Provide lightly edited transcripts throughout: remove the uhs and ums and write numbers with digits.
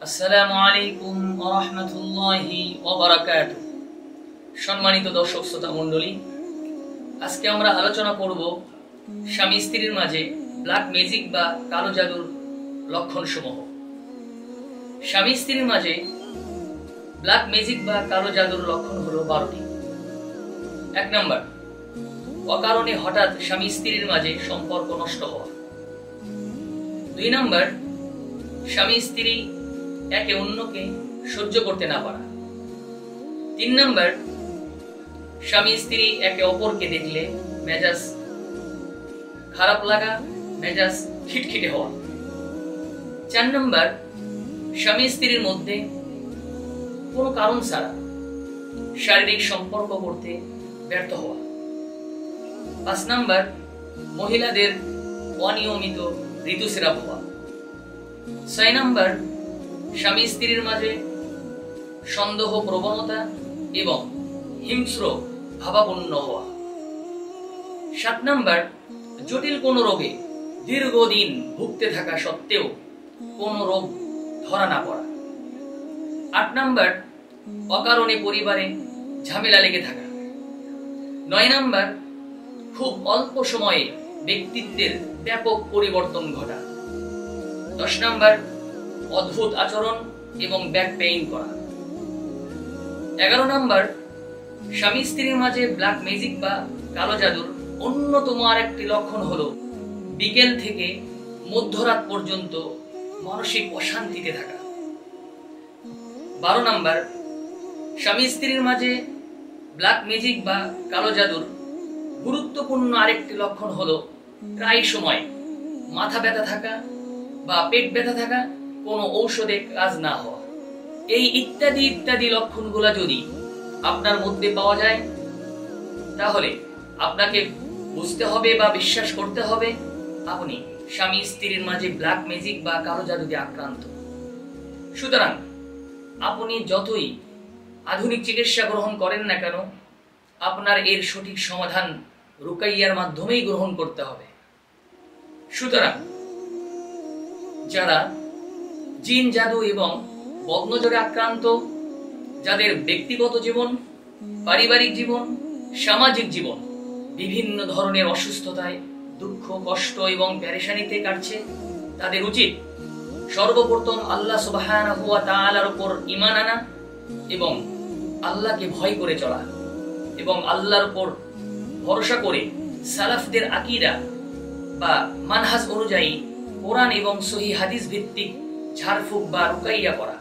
আসসালামু আলাইকুম ওয়া রাহমাতুল্লাহি ওয়া বারাকাতুহু। সম্মানিত দর্শক শ্রোতা মণ্ডলী, আজকে আমরা আলোচনা করব স্বামী স্ত্রীর মাঝে ব্ল্যাক ম্যাজিক বা কালো জাদুর লক্ষণসমূহ। স্বামী স্ত্রীর মাঝে ব্ল্যাক ম্যাজিক বা কালো জাদুর লক্ষণ হলো 12টি। 1 নাম্বার, অকারণে হঠাৎ স্বামী স্ত্রীর মাঝে সম্পর্ক নষ্ট হওয়া। 2 নাম্বার, স্বামী স্ত্রী একে অন্যকে সহ্য করতে না পারা। 3 নাম্বার, স্বামী স্ত্রী একে অপরকে দেখলে মেজাজ খারাপ লাগা, মেজাজ খিটখিটে হওয়া। 4 নাম্বার, স্বামী স্ত্রীর মধ্যে কোনো কারণ ছাড়া শারীরিক সম্পর্ক করতে ব্যর্থ হওয়া। 5 নাম্বার, মহিলাদের অনিয়মিত ঋতুস্রাব হওয়া। 6 নাম্বার, স্বামী স্ত্রীর মাঝে সন্দেহ প্রবণতা এবং হিংস্র ভাবাপন্ন হওয়া। 7 নাম্বার, জটিল কোনো রোগে দীর্ঘদিন ভুগতে থাকা সত্ত্বেও কোনো রোগ ধরা না পড়া। 8 নাম্বার, অকারণে পরিবারে ঝামেলা লেগে থাকা। 9 নাম্বার, খুব অল্প সময়ে ব্যক্তিত্বের ব্যাপক পরিবর্তন ঘটা। 10 নাম্বার, অদ্ভুত আচরণ এবং ব্যাক পেইন করা। 11 নাম্বার, স্বামী স্ত্রীর মাঝে ব্ল্যাক ম্যাজিক বা কালো জাদুর অন্যতম আরেকটি লক্ষণ হলো বিকেল থেকে মধ্যরাত পর্যন্ত মানসিক অশান্তিতে থাকা। 12 নাম্বার, স্বামী স্ত্রীর মাঝে ব্ল্যাক ম্যাজিক বা কালো জাদুর গুরুত্বপূর্ণ আরেকটি লক্ষণ হলো প্রায় সময় মাথা ব্যথা থাকা বা পেট ব্যথা থাকা, কোনো ঔষধে কাজ না হওয়া। এই ইত্যাদি ইত্যাদি লক্ষণগুলো যদি আপনার মধ্যে পাওয়া যায়, তাহলে আপনাকে বুঝতে হবে বা বিশ্বাস করতে হবে আপনি স্বামী স্ত্রীর মাঝে ব্ল্যাক ম্যাজিক বা কালো জাদুতে আক্রান্ত। সুতরাং আপনি যতই আধুনিক চিকিৎসা গ্রহণ করেন না কেন, আপনার এর সঠিক সমাধান রুকাইয়ার মাধ্যমেই গ্রহণ করতে হবে। সুতরাং যারা জিন জাদু এবং বদনজরে আক্রান্ত, যাদের ব্যক্তিগত জীবন, পারিবারিক জীবন, সামাজিক জীবন বিভিন্ন ধরনের অসুস্থতায়, দুঃখ, কষ্ট এবং পেরেশানিতে কাটছে, তাদের উচিত সর্বপ্রথম আল্লাহ সুবহানাহু ওয়া তাআলার উপর ঈমান আনা এবং আল্লাহকে ভয় করে চলা এবং আল্লাহর উপর ভরসা করে সালাফদের আকীদা বা মানহাজ অনুযায়ী কোরআন এবং সহিহ হাদিস ভিত্তিক ঝাড়ফুঁক বা রুকাইয়া করা।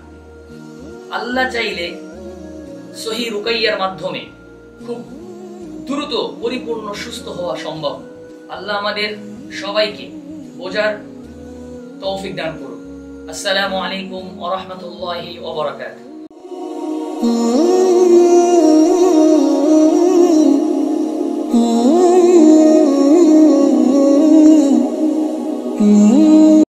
আল্লাহ চাইলে সহিহ রুকাইয়ার মাধ্যমে খুব দ্রুত পরিপূর্ণ সুস্থ হওয়া সম্ভব। আল্লাহ আমাদের সবাইকে বোঝার তৌফিক দান করুন। আসসালামু আলাইকুম ওয়া রাহমাতুল্লাহি ওয়া বারাকাতুহু।